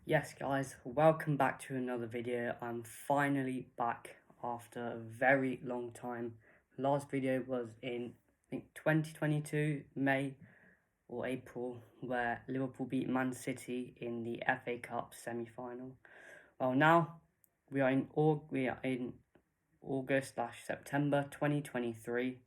Yes guys, welcome back to another video. I'm finally back after a very long time. Last video was in, I think, 2022, May or April, where Liverpool beat Man City in the FA Cup semi-final. Well, now we are in August/September 2023,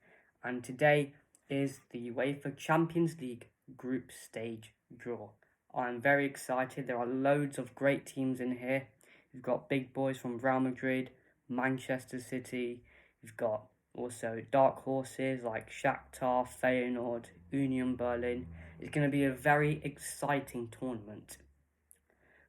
and today is the UEFA Champions League group stage draw. I'm very excited. There are loads of great teams in here. You've got big boys from Real Madrid, Manchester City. You've got also dark horses like Shakhtar, Feyenoord, Union Berlin. It's going to be a very exciting tournament.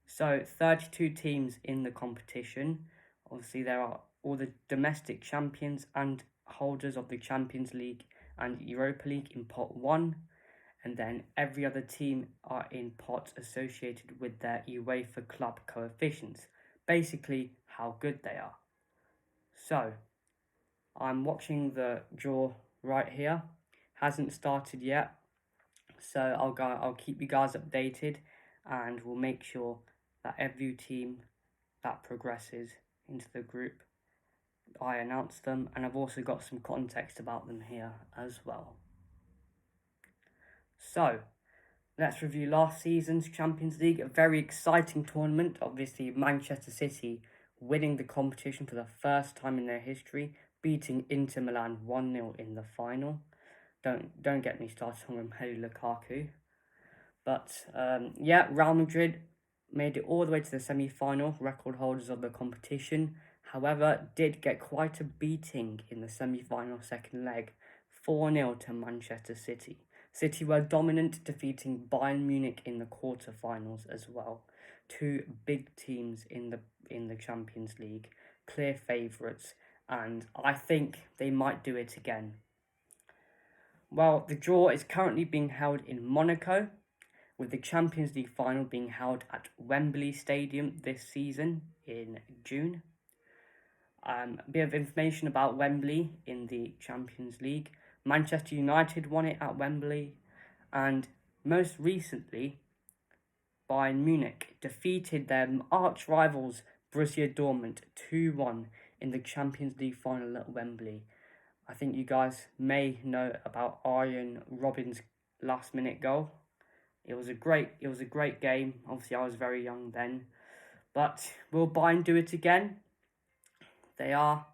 So 32 teams in the competition. Obviously there are all the domestic champions and holders of the Champions League and Europa League in pot 1, and then every other team are in pots associated with their UEFA club coefficients, basically how good they are. So I'm watching the draw right here. Hasn't started yet, so I'll keep you guys updated, and we'll make sure that every team that progresses into the group, I announce them, and I've also got some context about them here as well. So let's review last season's Champions League, a very exciting tournament. Obviously Manchester City winning the competition for the first time in their history, beating Inter Milan 1-0 in the final. Don't get me started on Romelu Lukaku. But yeah, Real Madrid made it all the way to the semi-final, record holders of the competition. However, did get quite a beating in the semi-final second leg, 4-0 to Manchester City. City were dominant, defeating Bayern Munich in the quarter-finals as well. Two big teams in the Champions League, clear favourites, and I think they might do it again. Well, the draw is currently being held in Monaco, with the Champions League final being held at Wembley Stadium this season in June. A bit of information about Wembley in the Champions League. Manchester United won it at Wembley, and most recently, Bayern Munich defeated their arch rivals Borussia Dortmund 2-1 in the Champions League final at Wembley. I think you guys may know about Arjen Robben's last-minute goal. It was a great game. Obviously, I was very young then. But will Bayern do it again? They are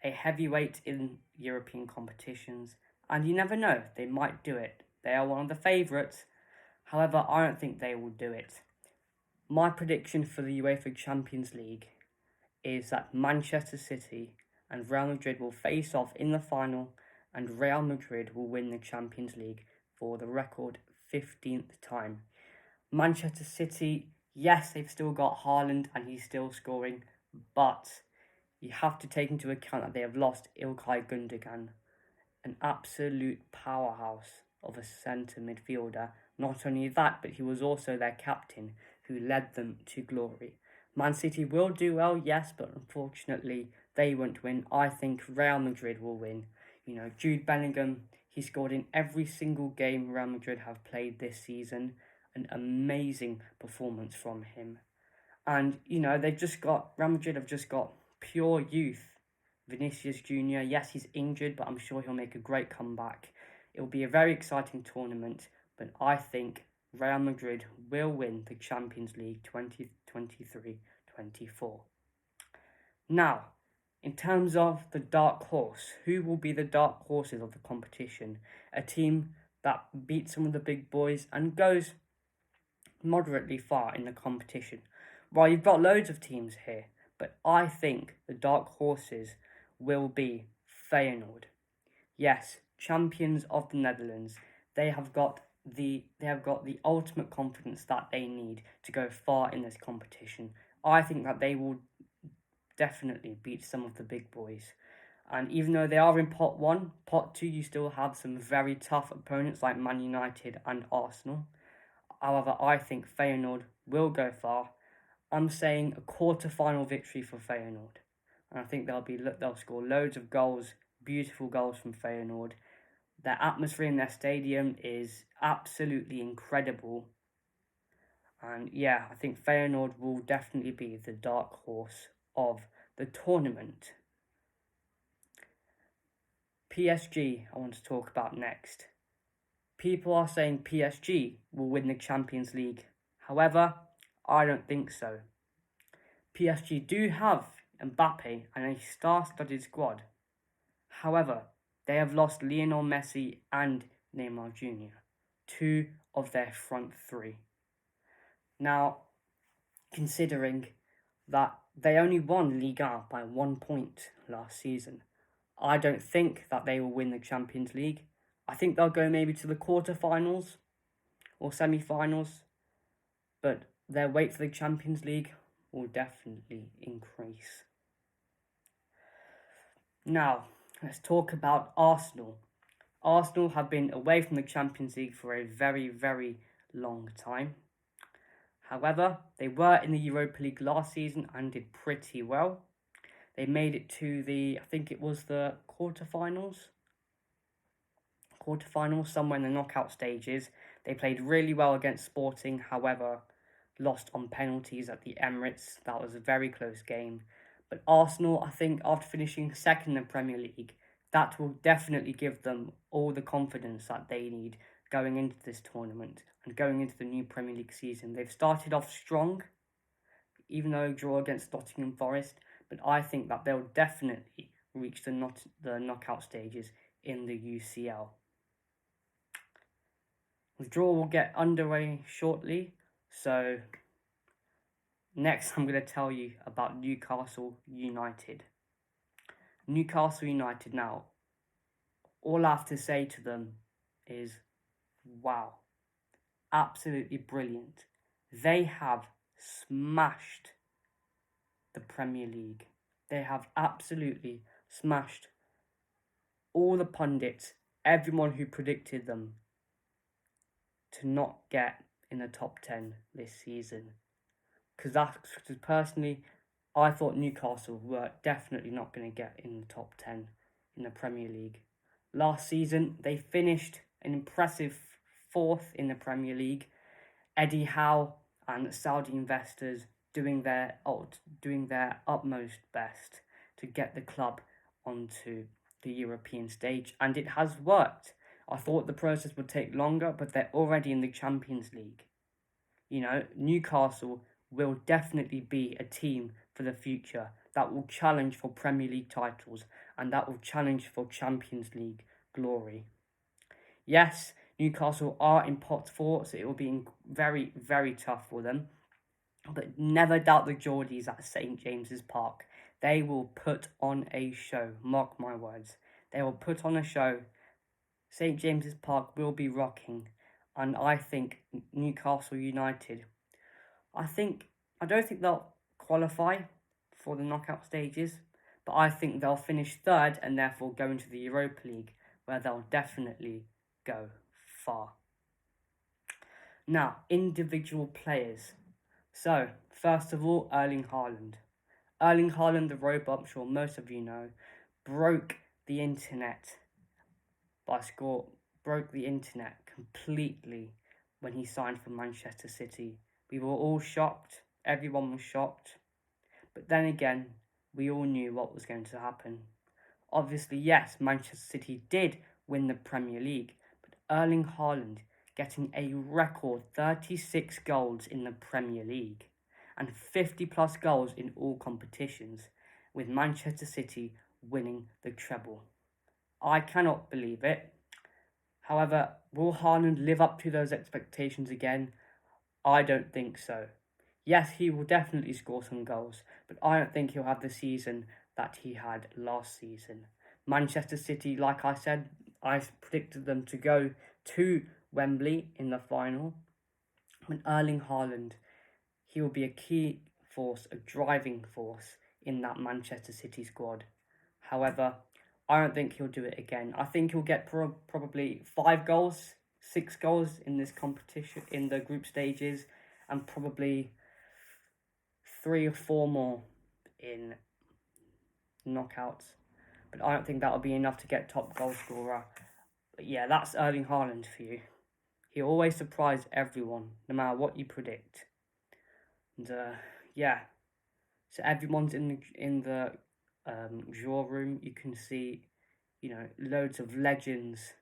a heavyweight in European competitions, and you never know, they might do it. They are one of the favourites. However, I don't think they will do it. My prediction for the UEFA Champions League is that Manchester City and Real Madrid will face off in the final, and Real Madrid will win the Champions League for the record 15th time. Manchester City, yes, they've still got Haaland and he's still scoring, but you have to take into account that they have lost Ilkay Gundogan, an absolute powerhouse of a centre midfielder. Not only that, but he was also their captain, who led them to glory. Man City will do well, yes, but unfortunately they won't win. I think Real Madrid will win. You know, Jude Bellingham, he scored in every single game Real Madrid have played this season. An amazing performance from him. And, you know, Real Madrid have just got pure youth. Vinicius Jr., yes, he's injured, but I'm sure he'll make a great comeback. It will be a very exciting tournament, but I think Real Madrid will win the Champions League 2023-24. Now, in terms of the dark horse, who will be the dark horses of the competition? A team that beats some of the big boys and goes moderately far in the competition. Well, you've got loads of teams here, but I think the dark horses will be Feyenoord. Yes, champions of the Netherlands. They have got the ultimate confidence that they need to go far in this competition. I think that they will definitely beat some of the big boys. And even though they are in pot 1, pot 2 you still have some very tough opponents like Man United and Arsenal. However, I think Feyenoord will go far. I'm saying a quarter-final victory for Feyenoord. And I think they'll score loads of goals, beautiful goals from Feyenoord. Their atmosphere in their stadium is absolutely incredible. And yeah, I think Feyenoord will definitely be the dark horse of the tournament. PSG, I want to talk about next. People are saying PSG will win the Champions League. However, I don't think so. PSG do have Mbappe and a star-studded squad. However, they have lost Lionel Messi and Neymar Jr., two of their front three. Now, considering that they only won Ligue 1 by 1 point last season, I don't think that they will win the Champions League. I think they'll go maybe to the quarterfinals or semi-finals, but their wait for the Champions League will definitely increase. Now, let's talk about Arsenal. Arsenal have been away from the Champions League for a very, very long time. However, they were in the Europa League last season and did pretty well. They made it to I think it was the quarterfinals, somewhere in the knockout stages. They played really well against Sporting, however, lost on penalties at the Emirates. That was a very close game. But Arsenal, I think, after finishing second in the Premier League, that will definitely give them all the confidence that they need going into this tournament and going into the new Premier League season. They've started off strong, even though draw against Nottingham Forest, but I think that they'll definitely reach the knockout stages in the UCL. The draw will get underway shortly, so next I'm going to tell you about Newcastle United. Newcastle United now, all I have to say to them is, wow, absolutely brilliant. They have smashed the Premier League. They have absolutely smashed all the pundits, everyone who predicted them to not get in the top 10 this season. Because personally, I thought Newcastle were definitely not going to get in the top 10 in the Premier League. Last season, they finished an impressive 4th in the Premier League. Eddie Howe and Saudi investors doing their utmost best to get the club onto the European stage, and it has worked. I thought the process would take longer, but they're already in the Champions League. You know, Newcastle will definitely be a team for the future that will challenge for Premier League titles and that will challenge for Champions League glory. Yes, Newcastle are in pot 4, so it will be very, very tough for them. But never doubt the Geordies at St James's Park. They will put on a show, mark my words. They will put on a show. St James's Park will be rocking. And I think Newcastle United, I don't think they'll qualify for the knockout stages, but I think they'll finish 3rd and therefore go into the Europa League, where they'll definitely go far. Now, individual players. So, first of all, Erling Haaland. Erling Haaland, the robot, I'm sure most of you know, broke the internet completely when he signed for Manchester City. We were all shocked. Everyone was shocked. But then again, we all knew what was going to happen. Obviously, yes, Manchester City did win the Premier League, but Erling Haaland getting a record 36 goals in the Premier League and 50 plus goals in all competitions, with Manchester City winning the treble. I cannot believe it. However, will Haaland live up to those expectations again? I don't think so. Yes, he will definitely score some goals, but I don't think he'll have the season that he had last season. Manchester City, like I said, I predicted them to go to Wembley in the final. When Erling Haaland, he will be a key force, a driving force in that Manchester City squad. However, I don't think he'll do it again. I think he'll get probably 5 goals, 6 goals in this competition, in the group stages, and probably 3 or 4 more in knockouts. But I don't think that'll be enough to get top goal scorer. But yeah, that's Erling Haaland for you. He always surprises everyone, no matter what you predict. And yeah, so everyone's in the draw room. You can see, loads of legends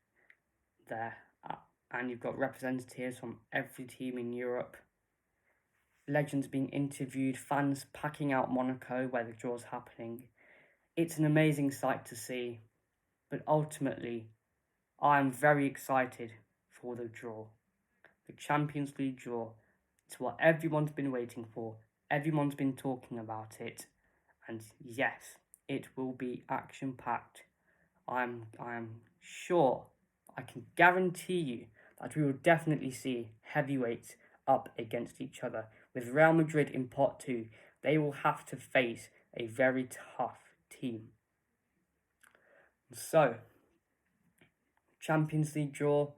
there, and you've got representatives from every team in Europe. Legends being interviewed, fans packing out Monaco where the draw's happening. It's an amazing sight to see, but ultimately, I am very excited for the draw. The Champions League draw. It's what everyone's been waiting for. Everyone's been talking about it. And yes, it will be action-packed. I am sure, I can guarantee you that we will definitely see heavyweights up against each other. With Real Madrid in pot 2, they will have to face a very tough team. So, Champions League draw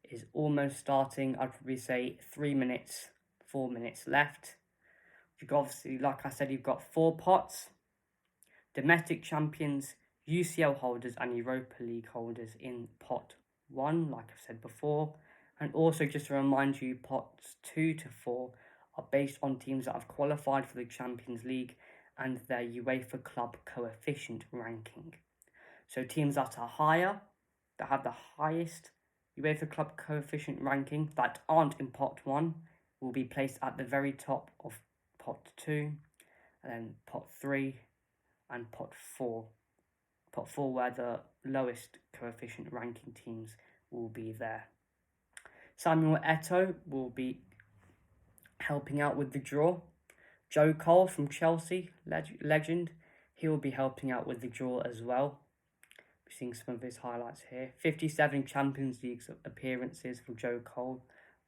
is almost starting. I'd probably say 3 minutes, 4 minutes left. You've got, obviously, like I said, you've got 4 pots. Domestic champions, UCL holders and Europa League holders in pot 1, like I've said before. And also, just to remind you, pots 2 to 4 are based on teams that have qualified for the Champions League and their UEFA Club Coefficient ranking. So teams that are higher, that have the highest UEFA Club Coefficient ranking, that aren't in pot 1, will be placed at the very top of pot 2, and then pot 3, and pot 4. Pot 4 where the lowest coefficient ranking teams will be there. Samuel Eto'o will be helping out with the draw. Joe Cole from Chelsea, legend, he will be helping out with the draw as well. We're seeing some of his highlights here. 57 Champions League appearances for Joe Cole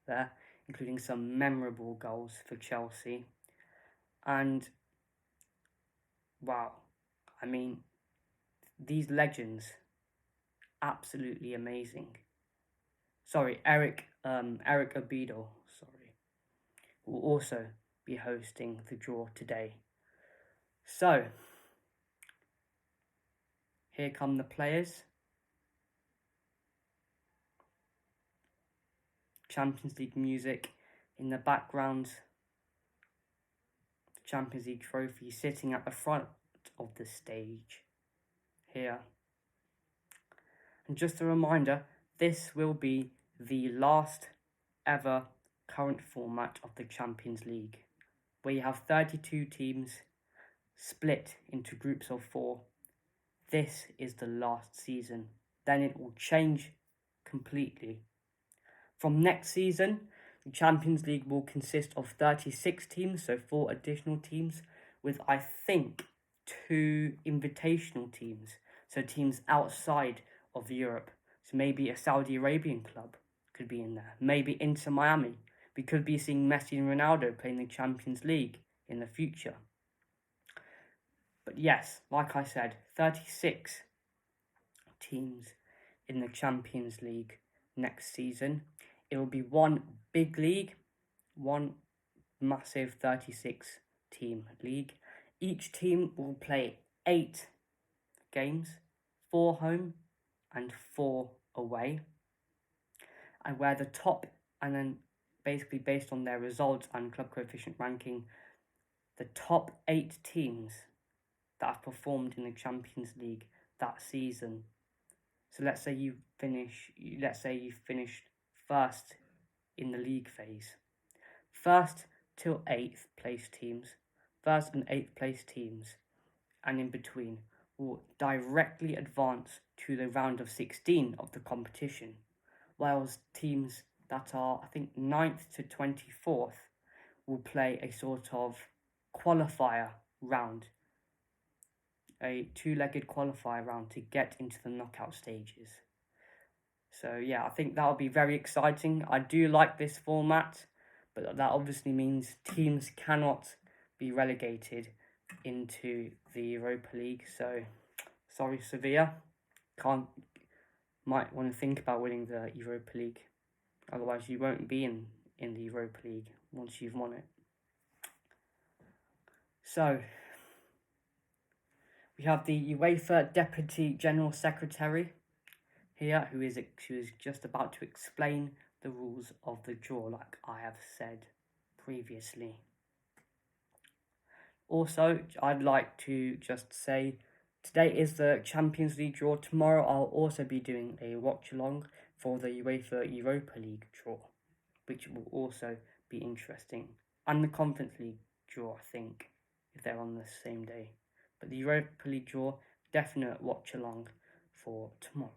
there, including some memorable goals for Chelsea. And wow, I mean, these legends, absolutely amazing. Sorry, Eric Obido, will also be hosting the draw today. So, here come the players. Champions League music in the background. The Champions League trophy sitting at the front of the stage here. And just a reminder, this will be the last ever current format of the Champions League, where you have 32 teams split into groups of 4. This is the last season. Then it will change completely. From next season, the Champions League will consist of 36 teams, so 4 additional teams, with I think 2 invitational teams, so teams outside of Europe. So maybe a Saudi Arabian club could be in there. Maybe Inter Miami. We could be seeing Messi and Ronaldo playing the Champions League in the future. But yes, like I said, 36 teams in the Champions League next season. It will be one big league, one massive 36 team league. Each team will play 8 games, 4 home and 4 away. And where the top, and then basically based on their results and club coefficient ranking, the top 8 teams that have performed in the Champions League that season. So let's say you finished first in the league phase. 1st till 8th place teams, 1st and 8th place teams, and in between will directly advance to the round of 16 of the competition, whilst teams that are, I think, 9th to 24th will play a sort of qualifier round, a 2-legged qualifier round to get into the knockout stages. So yeah, I think that'll be very exciting. I do like this format, but that obviously means teams cannot be relegated into the Europa League. So sorry, Sevilla, might want to think about winning the Europa League. Otherwise, you won't be in the Europa League once you've won it. So we have the UEFA Deputy General Secretary here, who is just about to explain the rules of the draw, like I have said previously. Also, I'd like to just say today is the Champions League draw. Tomorrow I'll also be doing a watch along for the UEFA Europa League draw, which will also be interesting. And the Conference League draw, I think, if they're on the same day. But the Europa League draw, definite watch along for tomorrow.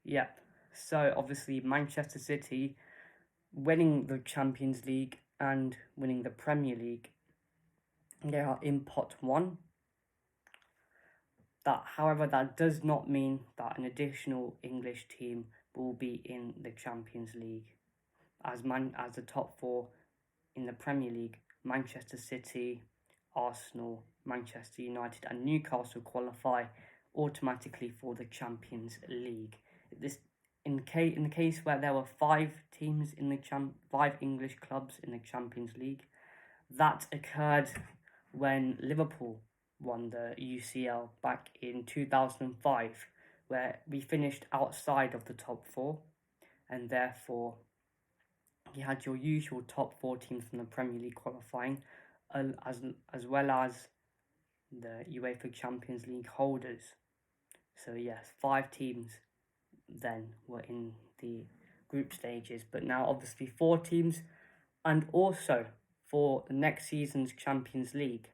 Yep. So obviously Manchester City winning the Champions League and winning the Premier League. They are in pot one. However, that does not mean that an additional English team will be in the Champions League. As the top four in the Premier League, Manchester City, Arsenal, Manchester United, and Newcastle qualify automatically for the Champions League. This in the case where there were five English clubs in the Champions League, that occurred when Liverpool won the UCL back in 2005, where we finished outside of the top four, and therefore you had your usual top four teams from the Premier League qualifying, as well as the UEFA Champions League holders. So yes, five teams then were in the group stages, but now obviously four teams, and also for the next season's Champions League.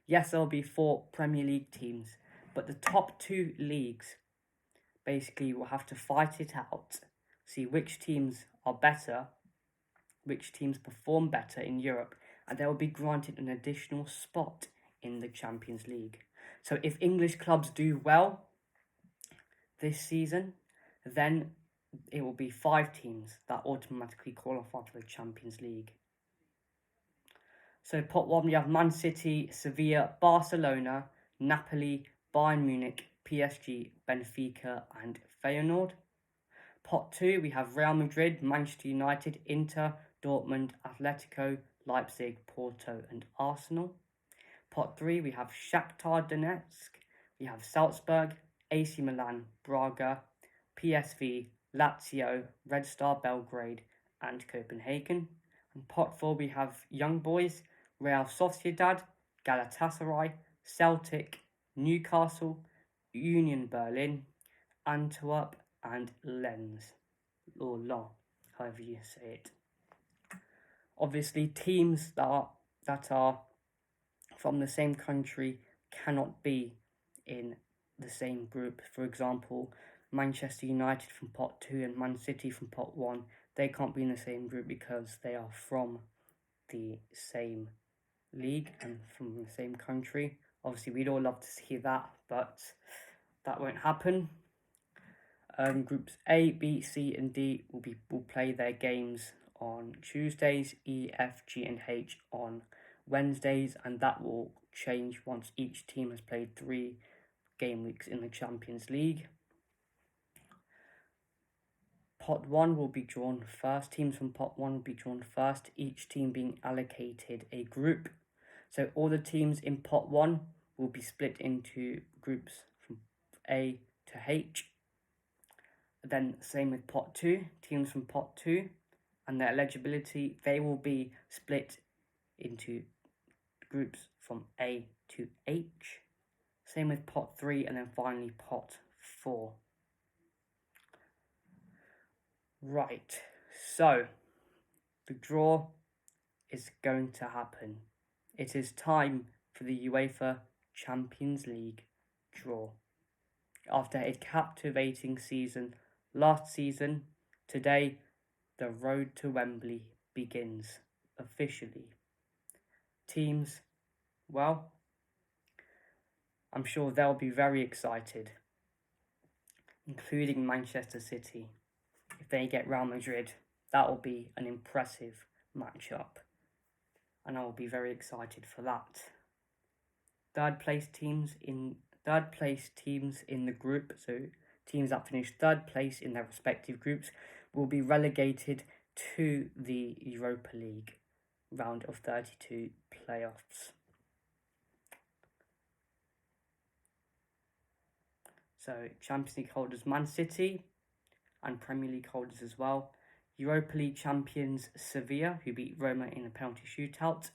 Yes, there'll be four Premier League teams, but the top two leagues basically will have to fight it out, see which teams are better, which teams perform better in Europe, and they will be granted an additional spot in the Champions League. So if English clubs do well this season, then it will be five teams that automatically qualify for the Champions League. So pot one, we have Man City, Sevilla, Barcelona, Napoli, Bayern Munich, PSG, Benfica, and Feyenoord. Pot two, we have Real Madrid, Manchester United, Inter, Dortmund, Atletico, Leipzig, Porto, and Arsenal. Pot three, we have Shakhtar Donetsk, we have Salzburg, AC Milan, Braga, PSV, Lazio, Red Star Belgrade, and Copenhagen. And pot four, we have Young Boys, Real Sociedad, Galatasaray, Celtic, Newcastle, Union Berlin, Antwerp, and Lens, or Lens, however you say it. Obviously, teams that are from the same country cannot be in the same group. For example, Manchester United from pot two and Man City from pot one, they can't be in the same group because they are from the same league and from the same country. Obviously, we'd all love to see that, but that won't happen. Groups A, B, C, and D will play their games on Tuesdays, E, F, G, and H on Wednesdays, and that will change once each team has played 3 game weeks in the Champions League. Pot 1 will be drawn first. Teams from Pot 1 will be drawn first, each team being allocated a group. So all the teams in Pot 1 will be split into groups from A to H. Then same with Pot 2, teams from Pot 2 and their eligibility, they will be split into groups from A to H. Same with Pot 3 and then finally Pot 4. Right, so the draw is going to happen. It is time for the UEFA Champions League draw. After a captivating season last season, today the road to Wembley begins officially. Teams, well, I'm sure they'll be very excited, including Manchester City. If they get Real Madrid, that will be an impressive matchup, and I will be very excited for that. Third place teams in the group, so teams that finish third place in their respective groups, will be relegated to the Europa League round of 32 playoffs. So Champions League holders Man City and Premier League holders as well. Europa League champions Sevilla, who beat Roma in a penalty shootout.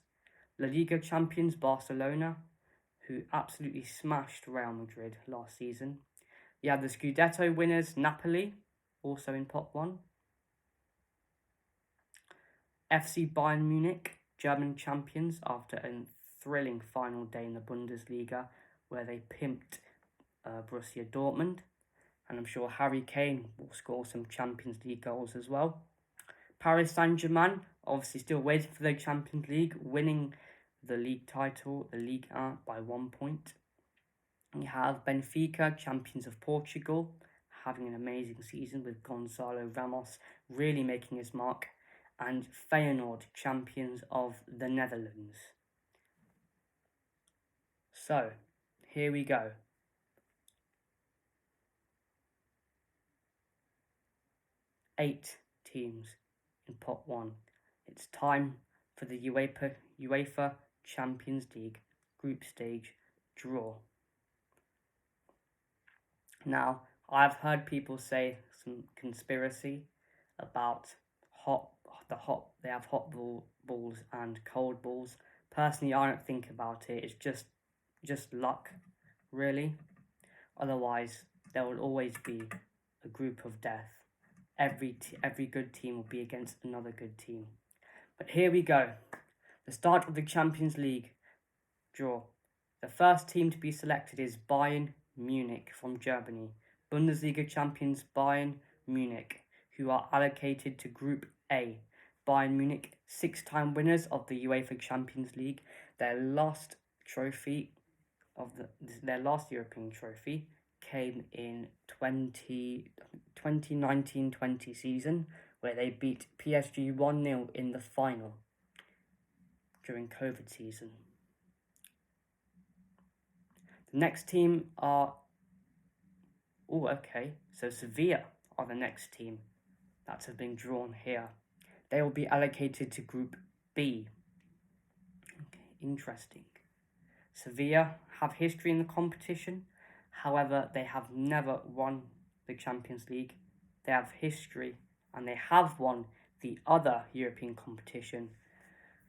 La Liga champions Barcelona, who absolutely smashed Real Madrid last season. You have the Scudetto winners Napoli, also in pot 1. FC Bayern Munich, German champions after a thrilling final day in the Bundesliga where they pimped Borussia Dortmund. And I'm sure Harry Kane will score some Champions League goals as well. Paris Saint-Germain, obviously still waiting for their Champions League, winning the league title, the Ligue 1, by 1 point. You have Benfica, champions of Portugal, having an amazing season with Gonzalo Ramos really making his mark. And Feyenoord, champions of the Netherlands. So, here we go. 8 teams in pot 1. It's time for the UEFA Champions League group stage draw. Now, I've heard people say some conspiracy about they have hot balls and cold balls. Personally, I don't think about it. It's just luck, really. Otherwise, there will always be a group of death. Every good team will be against another good team. But here we go. The start of the Champions League draw. The first team to be selected is Bayern Munich from Germany. Bundesliga champions Bayern Munich, who are allocated to Group A. Bayern Munich, 6-time winners of the UEFA Champions League. Their last European trophy came in 2019-20 season, where they beat PSG 1-0 in the final during COVID season. The next team are... so Sevilla are the next team that have been drawn here. They will be allocated to Group B. Okay, interesting. Sevilla have history in the competition. However, they have never won the Champions League. They have history, and they have won the other European competition,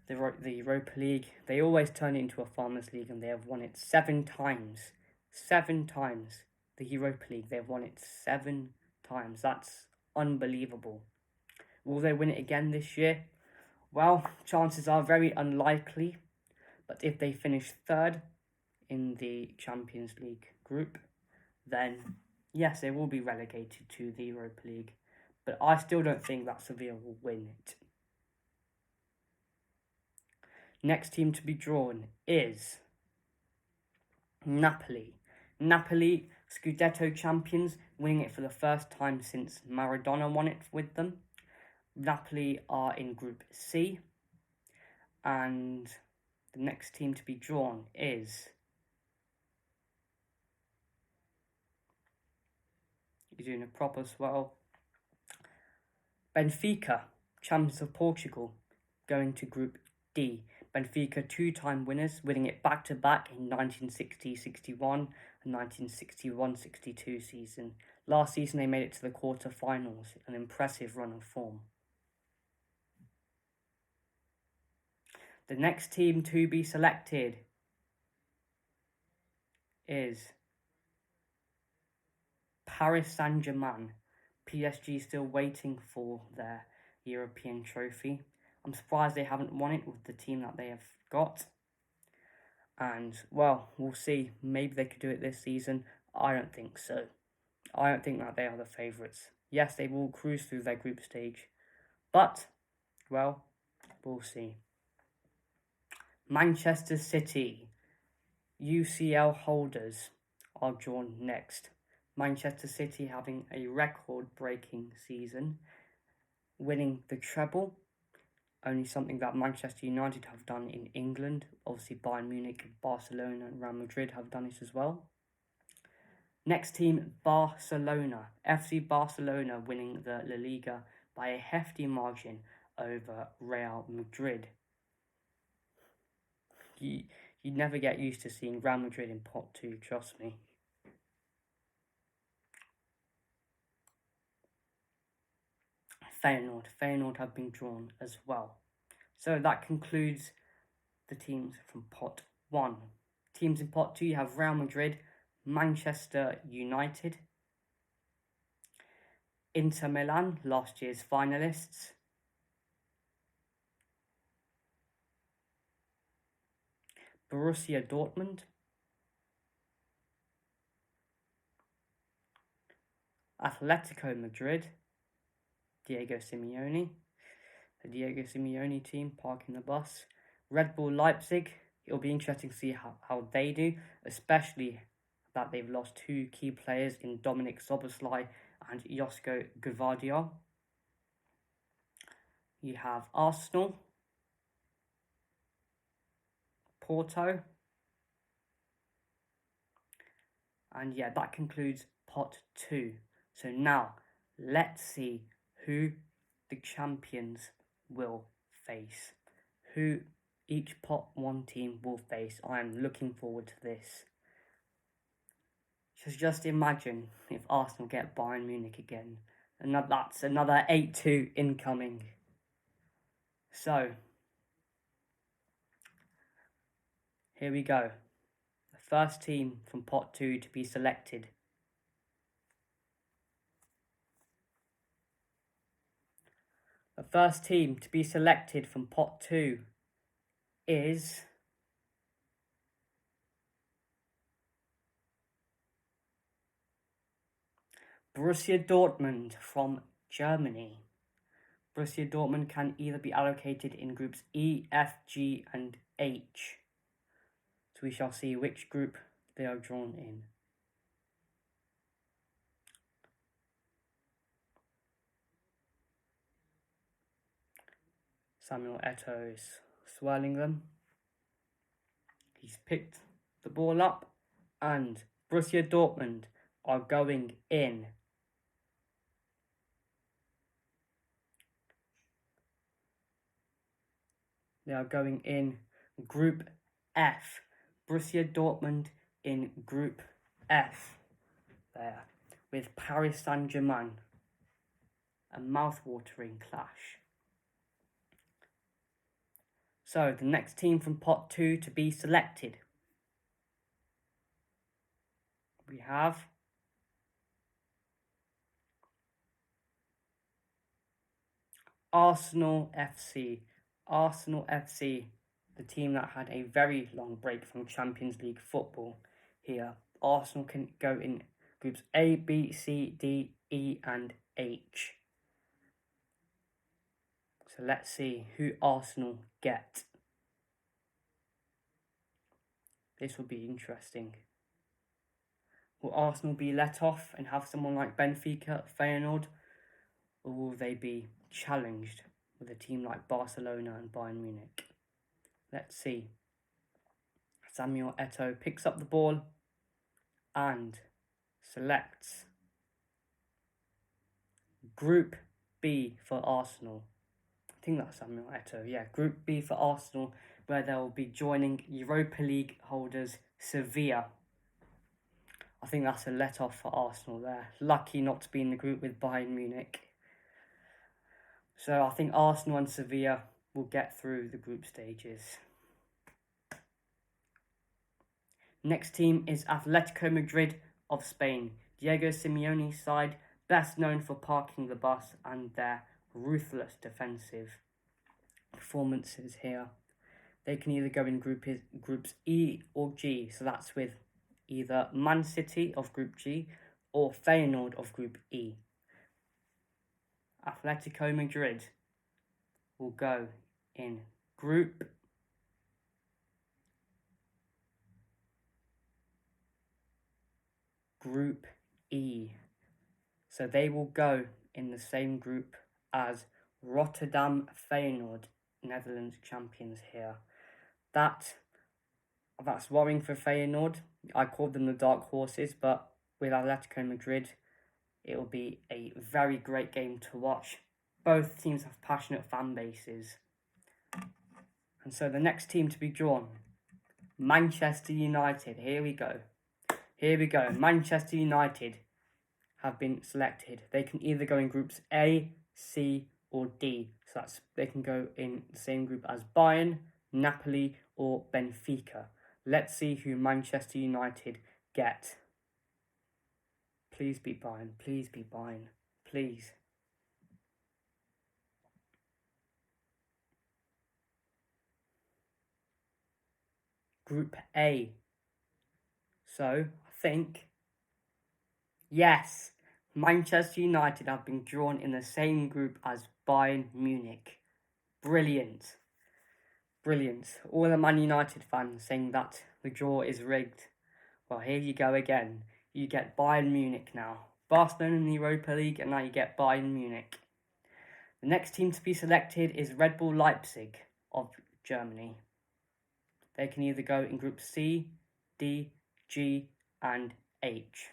the Europa League. They always turn it into a Farmers League, and they have won it 7 times. 7 times. The Europa League, they've won it 7 times. That's unbelievable. Will they win it again this year? Well, chances are very unlikely. But if they finish 3rd in the Champions League group, then yes, they will be relegated to the Europa League. But I still don't think that Sevilla will win it. Next team to be drawn is Napoli. Napoli, Scudetto champions, winning it for the first time since Maradona won it with them. Napoli are in Group C. And the next team to be drawn is... You're doing a proper swell. Benfica, champions of Portugal, going to Group D. Benfica, 2-time winners, winning it back-to-back in 1960-61 and 1961-62 season. Last season they made it to the quarter-finals, an impressive run of form. The next team to be selected is Paris Saint-Germain. PSG still waiting for their European trophy. I'm surprised they haven't won it with the team that they have got. And, well, we'll see. Maybe they could do it this season. I don't think so. I don't think that they are the favourites. Yes, they will cruise through their group stage. But, well, we'll see. Manchester City, UCL holders, are drawn next. Manchester City having a record-breaking season, winning the treble, only something that Manchester United have done in England. Obviously, Bayern Munich, Barcelona, and Real Madrid have done it as well. Next team, Barcelona. FC Barcelona winning the La Liga by a hefty margin over Real Madrid. You never get used to seeing Real Madrid in pot 2, trust me. Feyenoord. Feyenoord have been drawn as well. So that concludes the teams from Pot 1. Teams in Pot 2, you have Real Madrid, Manchester United, Inter Milan, last year's finalists, Borussia Dortmund, Atletico Madrid, Diego Simeone, the Diego Simeone team parking the bus, Red Bull Leipzig. It'll be interesting to see how they do, especially that they've lost 2 key players in Dominik Szoboszlai and Josko Gvardiol. You have Arsenal, Porto, and yeah, that concludes Pot 2. So now, let's see who the champions will face, who each Pot 1 team will face. I am looking forward to this. Just imagine if Arsenal get Bayern Munich again, and that's another 8-2 incoming. So, here we go. The first team from Pot 2 to be selected. The first team to be selected from Pot 2 is Borussia Dortmund from Germany. Borussia Dortmund can either be allocated in groups E, F, G and H. So we shall see which group they are drawn in. Samuel Eto'o is swirling them. He's picked the ball up and Borussia Dortmund are going in. They are going in Group F. Borussia Dortmund in Group F. There. With Paris Saint-Germain. A mouth-watering clash. So, the next team from Pot 2 to be selected. We have Arsenal FC. Arsenal FC, the team that had a very long break from Champions League football here. Arsenal can go in groups A, B, C, D, E and H. So let's see who Arsenal get. This will be interesting. Will Arsenal be let off and have someone like Benfica, Feyenoord, or will they be challenged with a team like Barcelona and Bayern Munich? Let's see. Samuel Eto'o picks up the ball and selects Group B for Arsenal. I think that's Samuel Eto'o. Yeah, Group B for Arsenal, where they will be joining Europa League holders Sevilla. I think that's a let-off for Arsenal there. Lucky not to be in the group with Bayern Munich. So I think Arsenal and Sevilla will get through the group stages. Next team is Atletico Madrid of Spain. Diego Simeone's side, best known for parking the bus and their ruthless defensive performances here. They can either go in groups E or G, so that's with either Man City of Group G or Feyenoord of Group E. Atletico Madrid will go in Group E. So they will go in the same group as Rotterdam Feyenoord, Netherlands champions here. That's worrying for Feyenoord. I called them the dark horses, but with Atletico Madrid, it will be a very great game to watch. Both teams have passionate fan bases. And so the next team to be drawn, Manchester United. Here we go. Manchester United have been selected. They can either go in groups A, C or D. So they can go in the same group as Bayern, Napoli, or Benfica. Let's see who Manchester United get. Please be Bayern. Please be Bayern. Please. Group A. So, I think, yes, Manchester United have been drawn in the same group as Bayern Munich. Brilliant. Brilliant. All the Man United fans saying that the draw is rigged. Well, here you go again. You get Bayern Munich now. Barcelona in the Europa League, and now you get Bayern Munich. The next team to be selected is Red Bull Leipzig of Germany. They can either go in Group C, D, G, and H.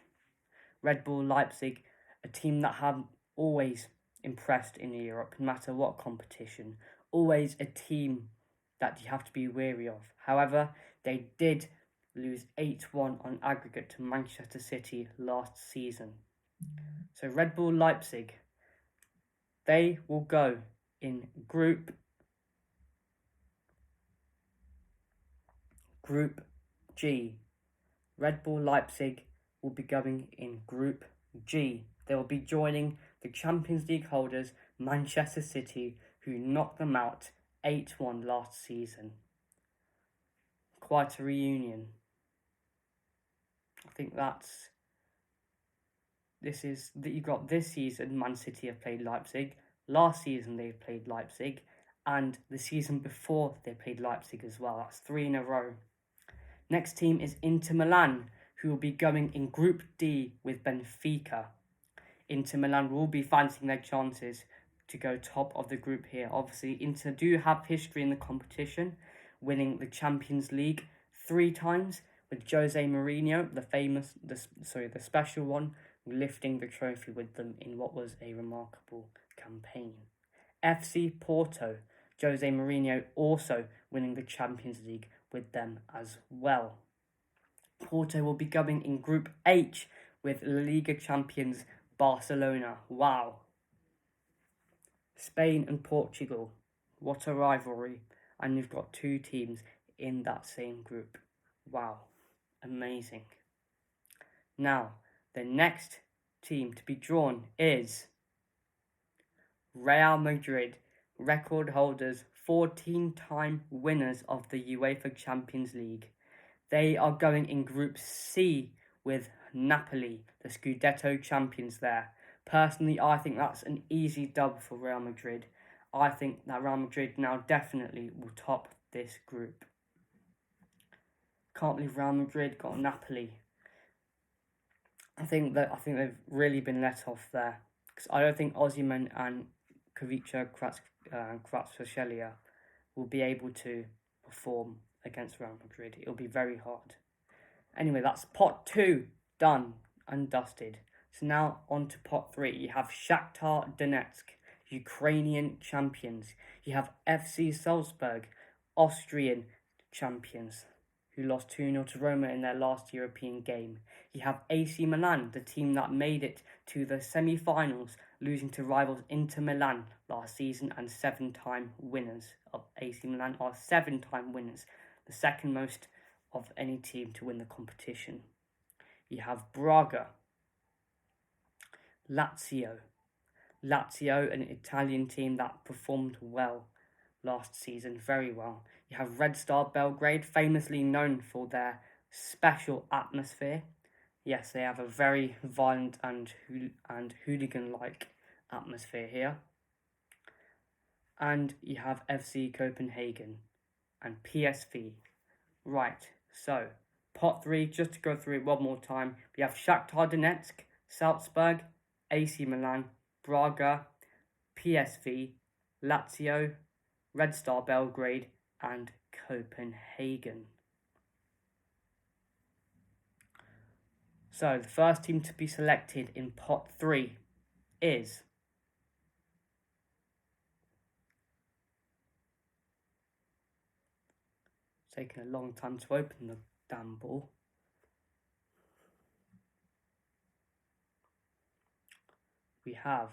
Red Bull Leipzig, a team that have always impressed in Europe, no matter what competition. Always a team that you have to be wary of. However, they did lose 8-1 on aggregate to Manchester City last season. So Red Bull Leipzig, they will go in Group G. Red Bull Leipzig will be going in Group G. They will be joining the Champions League holders Manchester City, who knocked them out 8-1 last season. Quite a reunion. I think you've got this season Man City have played Leipzig, last season they've played Leipzig, and the season before they played Leipzig as well. That's 3 in a row. Next team is Inter Milan, who will be going in Group D with Benfica. Inter Milan will be fancying their chances to go top of the group here. Obviously, Inter do have history in the competition, winning the Champions League 3 times, with Jose Mourinho, the special one, lifting the trophy with them in what was a remarkable campaign. FC Porto, Jose Mourinho also winning the Champions League with them as well. Porto will be going in Group H with La Liga champions Barcelona. Wow. Spain and Portugal. What a rivalry. And you've got 2 teams in that same group. Wow. Amazing. Now, the next team to be drawn is Real Madrid, record holders, 14-time winners of the UEFA Champions League. They are going in Group C with Napoli, the Scudetto champions there. Personally, I think that's an easy dub for Real Madrid. I think that Real Madrid now definitely will top this group. Can't believe Real Madrid got Napoli. I think they've really been let off there, because I don't think Osimhen and Kvicha Kvaratskhelia will be able to perform against Real Madrid. It'll be very hard. Anyway, that's pot 2 done and dusted. So now on to pot 3. You have Shakhtar Donetsk, Ukrainian champions. You have FC Salzburg, Austrian champions, who lost 2-0 to Roma in their last European game. You have AC Milan, the team that made it to the semi-finals, losing to rivals Inter Milan last season, and 7-time winners of AC Milan are 7-time winners, the second most of any team to win the competition. You have Braga, Lazio, an Italian team that performed well last season, very well. You have Red Star Belgrade, famously known for their special atmosphere. Yes, they have a very violent and hooligan-like atmosphere here. And you have FC Copenhagen and PSV. Right, so pot 3, just to go through it one more time. We have Shakhtar Donetsk, Salzburg, AC Milan, Braga, PSV, Lazio, Red Star Belgrade, and Copenhagen. So the first team to be selected in pot 3 is taking a long time to open the damn ball. We have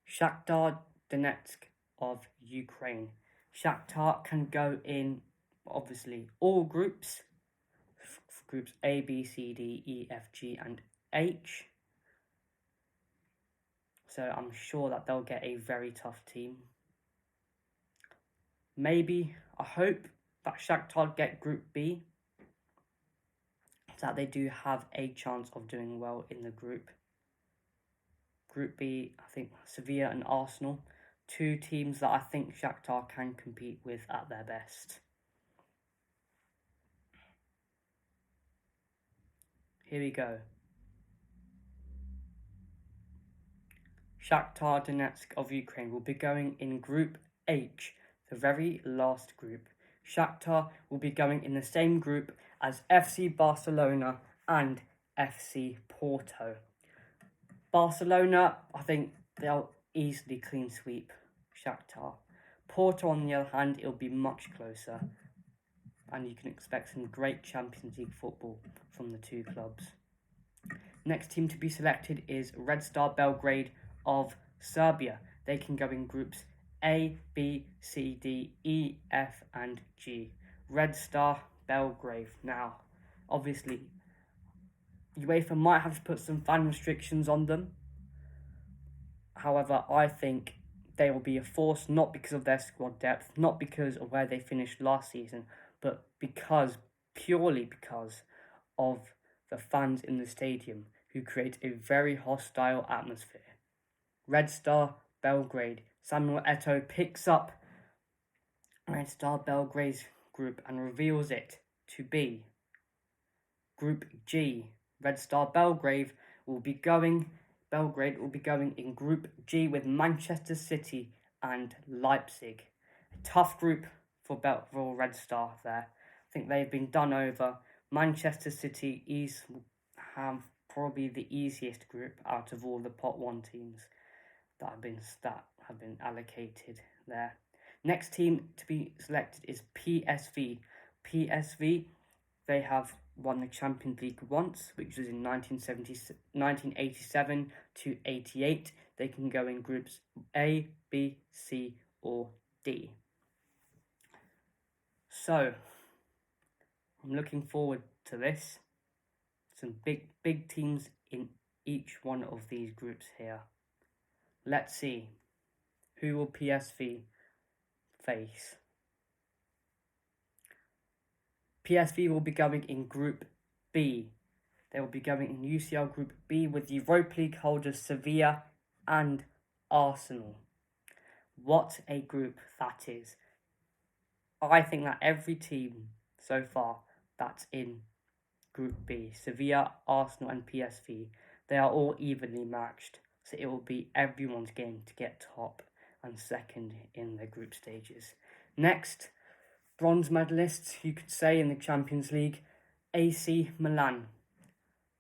Shakhtar Donetsk of Ukraine. Shakhtar can go in, obviously, all groups. Groups A, B, C, D, E, F, G, and H. So I'm sure that they'll get a very tough team. Maybe, I hope that Shakhtar get Group B, so that they do have a chance of doing well in the group. Group B, I think Sevilla and Arsenal, two teams that I think Shakhtar can compete with at their best. Here we go. Shakhtar Donetsk of Ukraine will be going in Group H, the very last group. Shakhtar will be going in the same group as FC Barcelona and FC Porto. Barcelona, I think they'll easily clean sweep Shakhtar. Porto, on the other hand, it'll be much closer, and you can expect some great Champions League football from the two clubs. Next team to be selected is Red Star Belgrade of Serbia. They can go in groups A, B, C, D, E, F, and G. Red Star Belgrade. Now, obviously, UEFA might have to put some fan restrictions on them. However, I think they will be a force, not because of their squad depth, not because of where they finished last season, but purely because of the fans in the stadium, who create a very hostile atmosphere. Red Star Belgrade. Samuel Eto'o picks up Red Star Belgrade's group and reveals it to be Group G. Red Star Belgrade will be going in Group G with Manchester City and Leipzig. A tough group for Red Star there. I think they've been done over. Manchester City have probably the easiest group out of all the Pot 1 teams that have been allocated there. Next team to be selected is PSV. PSV, they have won the Champions League once, which was in 1987 to 88. They can go in groups A, B, C, or D. So, I'm looking forward to this. Some big teams in each one of these groups here. Let's see. Who will PSV face? PSV will be going in Group B. They will be going in UCL Group B with Europa League holders Sevilla and Arsenal. What a group that is. I think that every team so far that's in Group B, Sevilla, Arsenal and PSV, they are all evenly matched. So it will be everyone's game to get top and second in their group stages. Next, bronze medalists, you could say, in the Champions League, AC Milan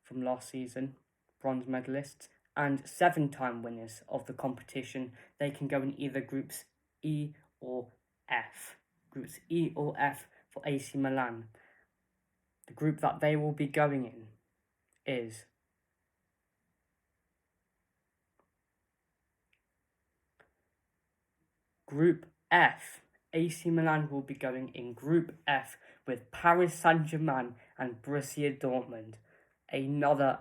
from last season, bronze medalists, and 7-time winners of the competition. They can go in either groups E or F. Groups E or F for AC Milan. The group that they will be going in is Group F. AC Milan will be going in Group F with Paris Saint-Germain and Borussia Dortmund. Another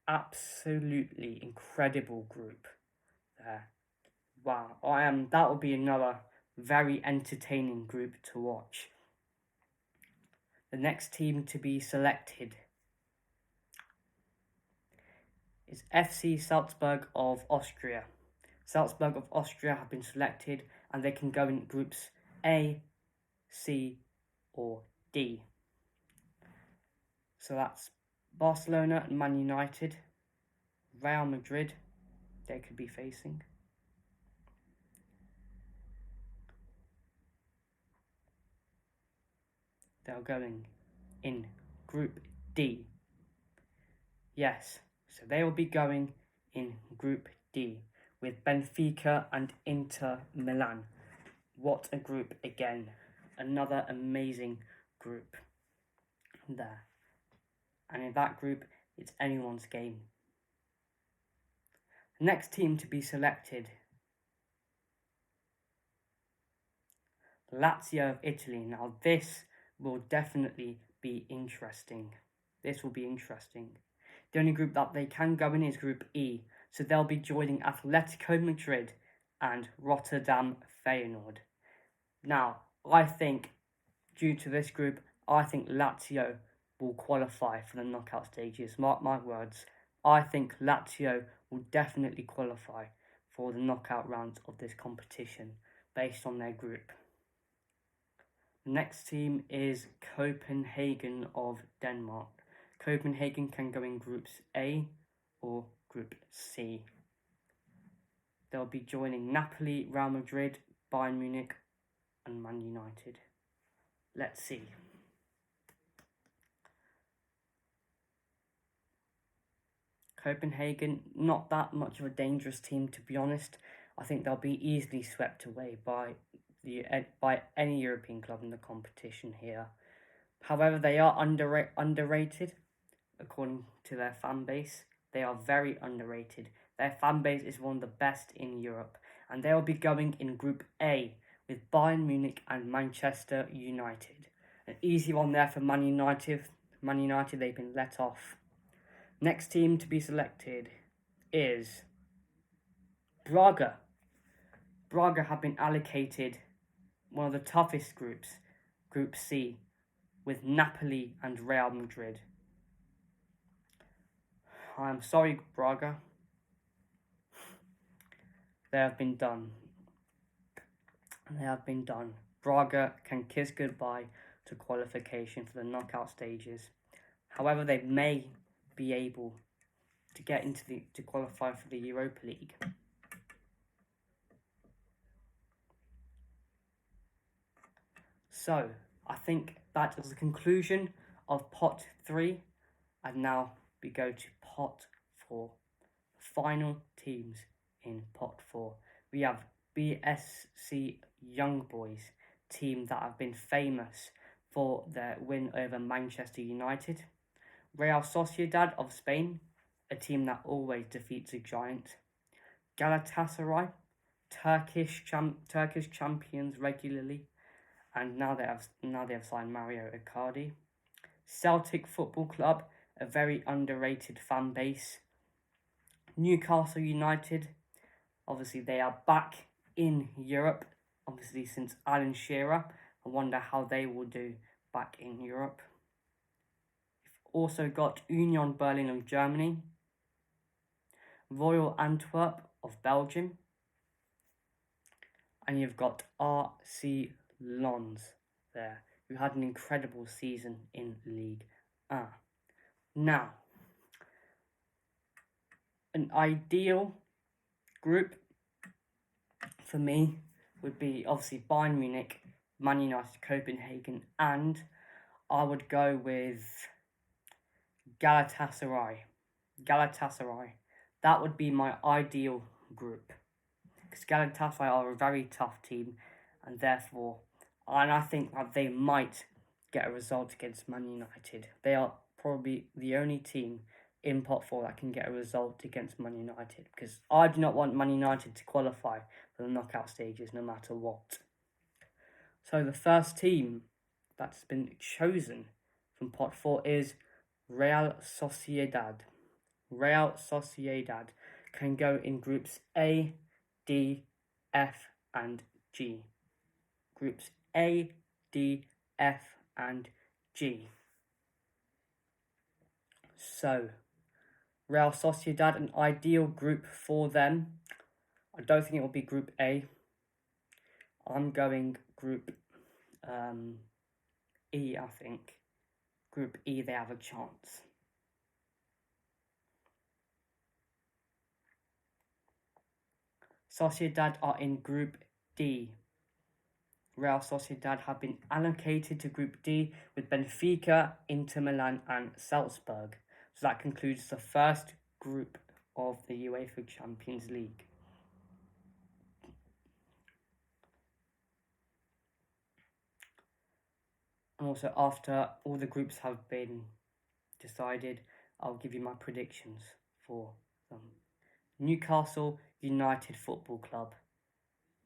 absolutely incredible group there. Wow, that will be another very entertaining group to watch. The next team to be selected is FC Salzburg of Austria. Salzburg of Austria have been selected and they can go in groups A, C, or D. So that's Barcelona and Man United, Real Madrid, they could be facing. They're going in Group D. Yes, so they will be going in Group D with Benfica and Inter Milan. What a group again. Another amazing group there. And in that group, it's anyone's game. The next team to be selected Lazio of Italy. Now this will definitely be interesting. This will be interesting. The only group that they can go in is Group E, so they'll be joining Atletico Madrid and Rotterdam Feyenoord. Now, I think, due to this group, I think Lazio will qualify for the knockout stages. Mark my words. I think Lazio will definitely qualify for the knockout rounds of this competition based on their group. The next team is Copenhagen of Denmark. Copenhagen can go in Groups A or Group C. They'll be joining Napoli, Real Madrid, Bayern Munich and Man United. Let's see. Copenhagen, not that much of a dangerous team, to be honest. I think they'll be easily swept away by any European club in the competition here. However, they are underrated, according to their fan base. They are very underrated. Their fan base is one of the best in Europe, and they will be going in Group A with Bayern Munich and Manchester United. An easy one there for Man United. Man United, they've been let off. Next team to be selected is Braga. Braga have been allocated one of the toughest groups, Group C, with Napoli and Real Madrid. I'm sorry, Braga. They have been done. They have been done. Braga can kiss goodbye to qualification for the knockout stages. However, they may be able to get to qualify for the Europa League. So, I think that is the conclusion of Pot 3, and now we go to Pot 4. Final teams in Pot 4. We have BSC Young Boys, team that have been famous for their win over Manchester United. Real Sociedad of Spain, a team that always defeats a giant. Galatasaray, Turkish champions regularly, and now they have signed Mario Icardi. Celtic Football Club, a very underrated fan base. Newcastle United, obviously they are back in Europe, obviously since Alan Shearer. I wonder how they will do back in Europe. You've also got Union Berlin of Germany, Royal Antwerp of Belgium, and you've got RC Lens there, who had an incredible season in League 1. Now, an ideal group for me would be obviously Bayern Munich, Man United, Copenhagen, and I would go with Galatasaray. That would be my ideal group, because Galatasaray are a very tough team, and I think that they might get a result against Man United. They are probably the only team in Pot 4 that can get a result against Man United, because I do not want Man United to qualify for the knockout stages no matter what. So the first team that's been chosen from Pot 4 is Real Sociedad. Real Sociedad can go in Groups A, D, F and G. Groups A, D, F and G. So, Real Sociedad, an ideal group for them. I don't think it will be Group A. I'm going Group E, I think. Group E, they have a chance. Sociedad are in Group D. Real Sociedad have been allocated to Group D with Benfica, Inter Milan and Salzburg. So that concludes the first group of the UEFA Champions League. And also, after all the groups have been decided, I'll give you my predictions for them. Newcastle United Football Club.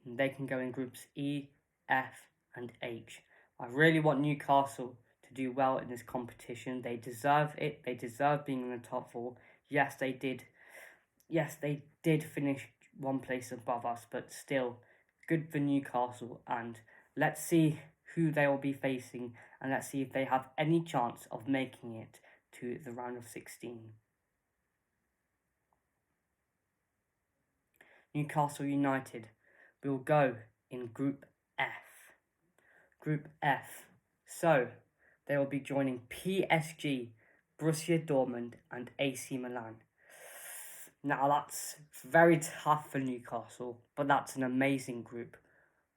They can go in Groups E, F and H. I really want Newcastle to do well in this competition. They deserve it. They deserve being in the top four. Yes, they did. Yes, they did finish one place above us, but still good for Newcastle. And let's see who they will be facing, and let's see if they have any chance of making it to the round of 16. Newcastle United will go in Group F. Group F. So, they will be joining PSG, Borussia Dortmund, and AC Milan. Now, that's very tough for Newcastle, but that's an amazing group.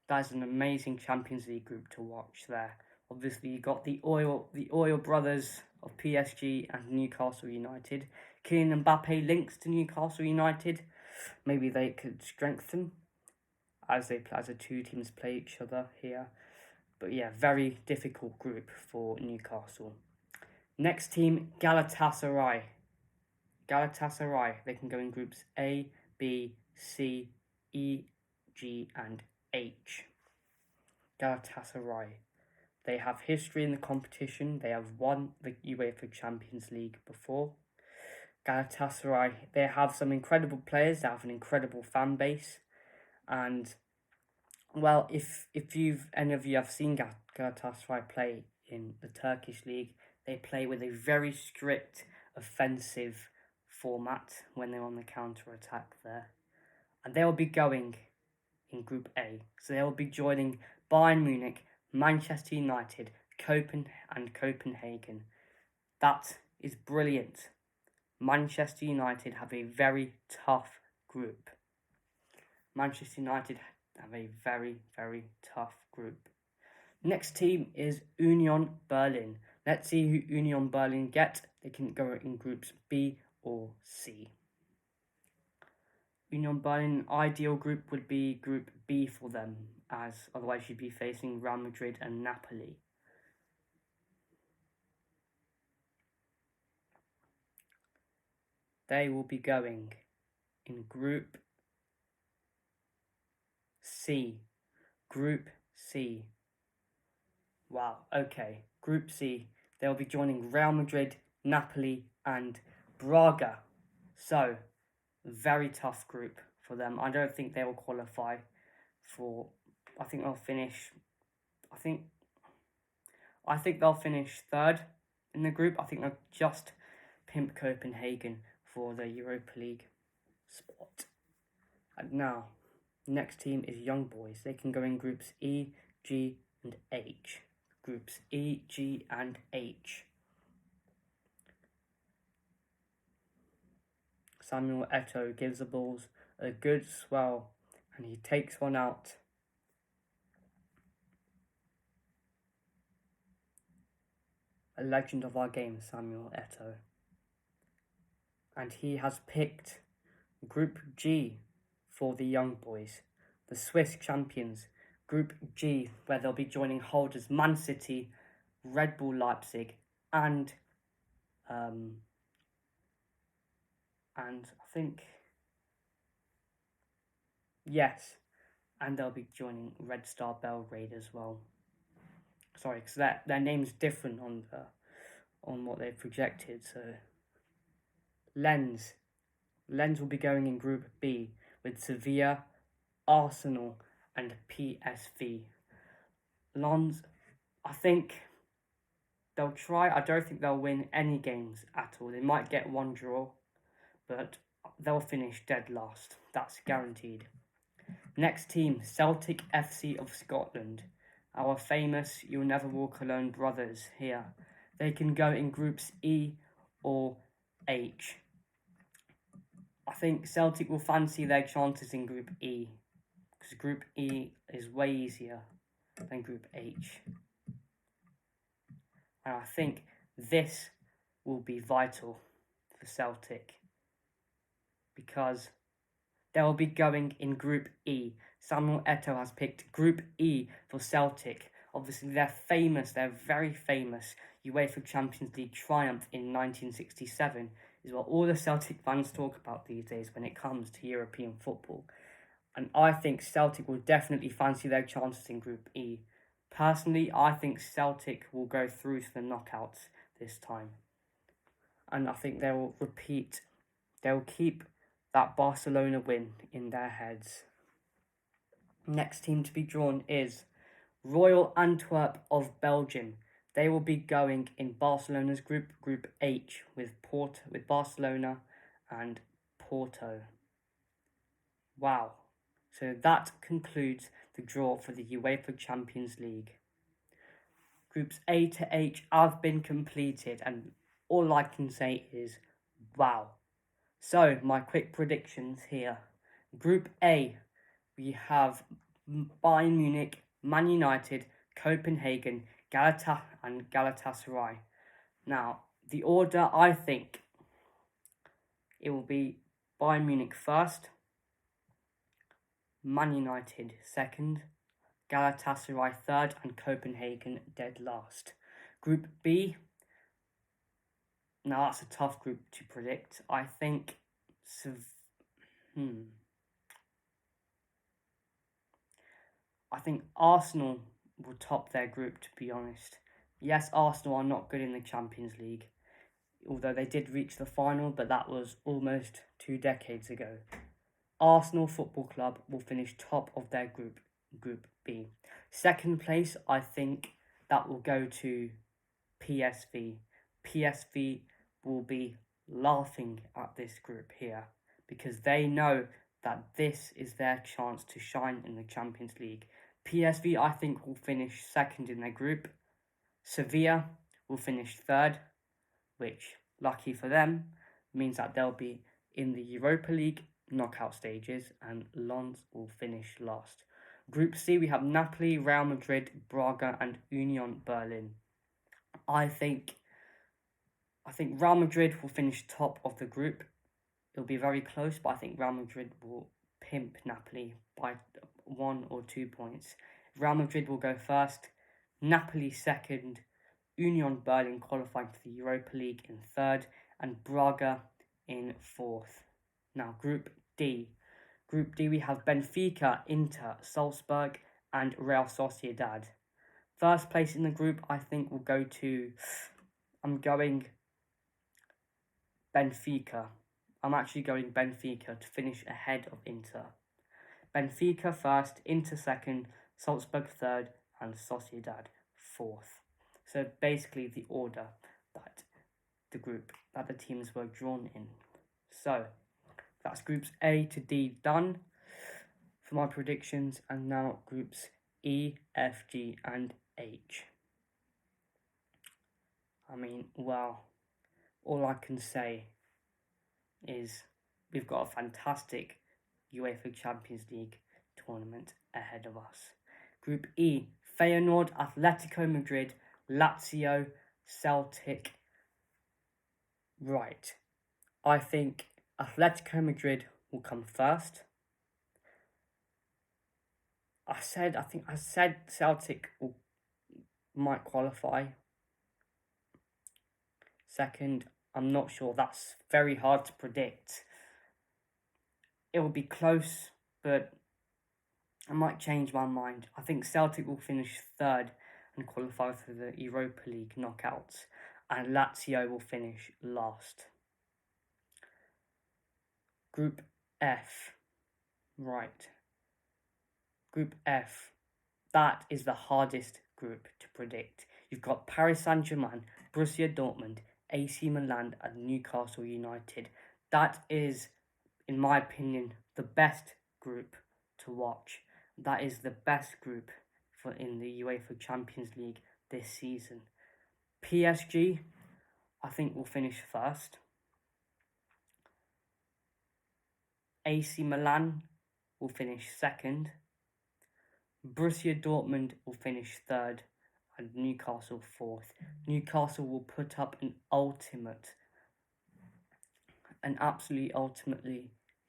That's an amazing Champions League group to watch there. Obviously, you got the oil brothers of PSG and Newcastle United. Kylian Mbappe links to Newcastle United. Maybe they could strengthen as the two teams play each other here. But yeah, very difficult group for Newcastle. Next team, Galatasaray. Galatasaray, they can go in groups A, B, C, E, G, and H. Galatasaray. They have history in the competition. They have won the UEFA Champions League before. Galatasaray, they have some incredible players. They have an incredible fan base. And, well, if any of you have seen Galatasaray play in the Turkish league, they play with a very strict offensive format when they're on the counter-attack there. And they will be going in Group A. So they will be joining Bayern Munich, Manchester United, and Copenhagen. That is brilliant. Manchester United have a very tough group. Manchester United have a very, very tough group. Next team is Union Berlin. Let's see who Union Berlin get. They can go in groups B or C. Union Berlin ideal group would be Group B for them, as otherwise you'd be facing Real Madrid and Napoli. They will be going in Group C. Group C. Wow, okay. Group C. They'll be joining Real Madrid, Napoli, and Braga. So, very tough group for them. I don't think they will qualify for. I think they'll finish. I think they'll finish third in the group. I think they'll just pimp Copenhagen for the Europa League spot. And now, next team is Young Boys. They can go in groups E, G, and H. Groups E, G, and H. Samuel Eto'o gives the Bulls a good swell and he takes one out. A legend of our game, Samuel Eto'o. And he has picked Group G for the Young Boys, the Swiss champions. Group G, where they'll be joining holders Man City, Red Bull Leipzig, and I think, yes, and they'll be joining Red Star Belgrade as well. Sorry, because their name's different on what they've projected. So Lens will be going in Group B with Sevilla, Arsenal, and PSV. Lens, I think they'll try. I don't think they'll win any games at all. They might get one draw, but they'll finish dead last. That's guaranteed. Next team, Celtic FC of Scotland. Our famous You'll Never Walk Alone brothers here. They can go in groups E or H. I think Celtic will fancy their chances in Group E, because Group E is way easier than Group H. And I think this will be vital for Celtic, because they'll be going in Group E. Samuel Eto'o has picked Group E for Celtic. Obviously, they're very famous. UEFA Champions League triumph in 1967 is what all the Celtic fans talk about these days when it comes to European football. And I think Celtic will definitely fancy their chances in Group E. Personally, I think Celtic will go through to the knockouts this time. And I think they'll keep that Barcelona win in their heads. Next team to be drawn is Royal Antwerp of Belgium. They will be going in Barcelona's group, Group H, with Barcelona and Porto. Wow. So that concludes the draw for the UEFA Champions League. Groups A to H have been completed, and all I can say is wow. So, my quick predictions here. Group A, we have Bayern Munich, Man United, Copenhagen, and Galatasaray. Now, the order, I think it will be Bayern Munich first, Man United second, Galatasaray third, and Copenhagen dead last. Group B, now that's a tough group to predict. I think I think Arsenal will top their group, to be honest. Yes, Arsenal are not good in the Champions League, although they did reach the final, but that was almost 2 decades ago. Arsenal Football Club will finish top of their group, Group B. Second place, I think that will go to PSV. PSV will be laughing at this group here because they know that this is their chance to shine in the Champions League. PSV, I think, will finish second in their group. Sevilla will finish third, which, lucky for them, means that they'll be in the Europa League knockout stages, and Lens will finish last. Group C, we have Napoli, Real Madrid, Braga, and Union Berlin. I think Real Madrid will finish top of the group. It'll be very close, but I think Real Madrid will pimp Napoli by 1 or 2 points. Real Madrid will go first, Napoli second, Union Berlin qualifying for the Europa League in third, and Braga in fourth. Now, Group D. Group D, we have Benfica, Inter, Salzburg, and Real Sociedad. First place in the group, I think, will go to... I'm going Benfica. I'm actually going Benfica to finish ahead of Inter. Benfica first, Inter second, Salzburg third, and Sociedad fourth. So basically the order that the teams were drawn in. So that's groups A to D done for my predictions, and now groups E, F, G, and H. I mean, well, all I can say is we've got a fantastic UEFA Champions League tournament ahead of us. Group E, Feyenoord, Atletico Madrid, Lazio, Celtic. Right. I think Atletico Madrid will come first. I said Celtic might qualify. Second, I'm not sure. That's very hard to predict. It will be close, but I might change my mind. I think Celtic will finish third and qualify for the Europa League knockouts, and Lazio will finish last. Group F. Right. Group F. That is the hardest group to predict. You've got Paris Saint-Germain, Borussia Dortmund, AC Milan, and Newcastle United. That is, in my opinion, the best group to watch. That is the best group in the UEFA Champions League this season. PSG, I think, will finish first. AC Milan will finish second. Borussia Dortmund will finish third, and Newcastle fourth. Newcastle will put up an ultimately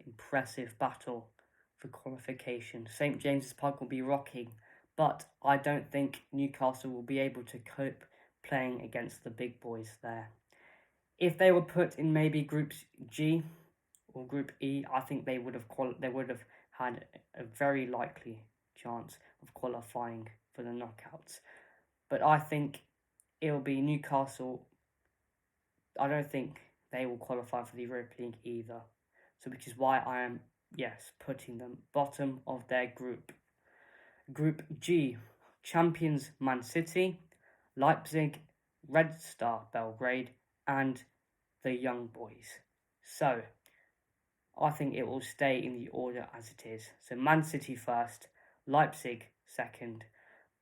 impressive battle for qualification. St. James's Park will be rocking, but I don't think Newcastle will be able to cope playing against the big boys there. If they were put in maybe Group G or Group E, I think they would have had a very likely chance of qualifying for the knockouts. But I think it will be Newcastle. I don't think they will qualify for the Europa League either. So which is why I am, yes, putting them bottom of their group. Group G, champions Man City, Leipzig, Red Star Belgrade, and the Young Boys. So I think it will stay in the order as it is. So Man City first, Leipzig second,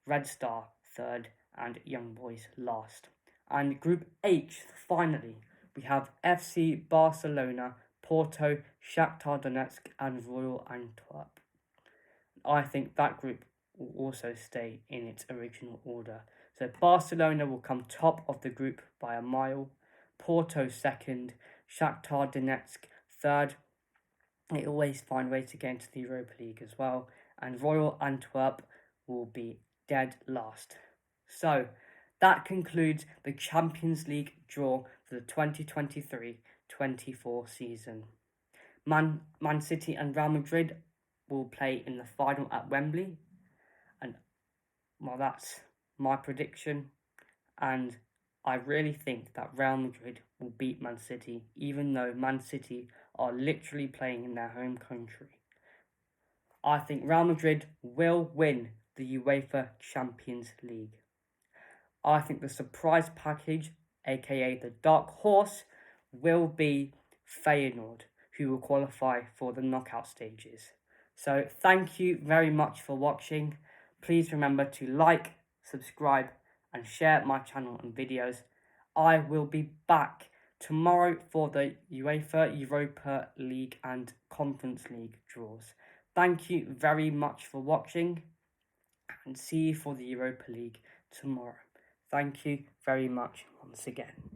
Red Star third, and Young Boys last. And Group H, finally, we have FC Barcelona, Porto, Shakhtar Donetsk, and Royal Antwerp. I think that group will also stay in its original order. So Barcelona will come top of the group by a mile, Porto second, Shakhtar Donetsk third. They always find ways to get into the Europa League as well, and Royal Antwerp will be dead last. So that concludes the Champions League draw for the 2023-24 season. Man City and Real Madrid will play in the final at Wembley, and well, that's my prediction, and I really think that Real Madrid will beat Man City, even though Man City are literally playing in their home country. I think Real Madrid will win the UEFA Champions League. I think the surprise package, aka the dark horse, will be Feyenoord, who will qualify for the knockout stages. So thank you very much for watching. Please remember to like, subscribe, and share my channel and videos. I will be back tomorrow for the UEFA Europa League and Conference League draws. Thank you very much for watching, and see you for the Europa League tomorrow. Thank you very much once again.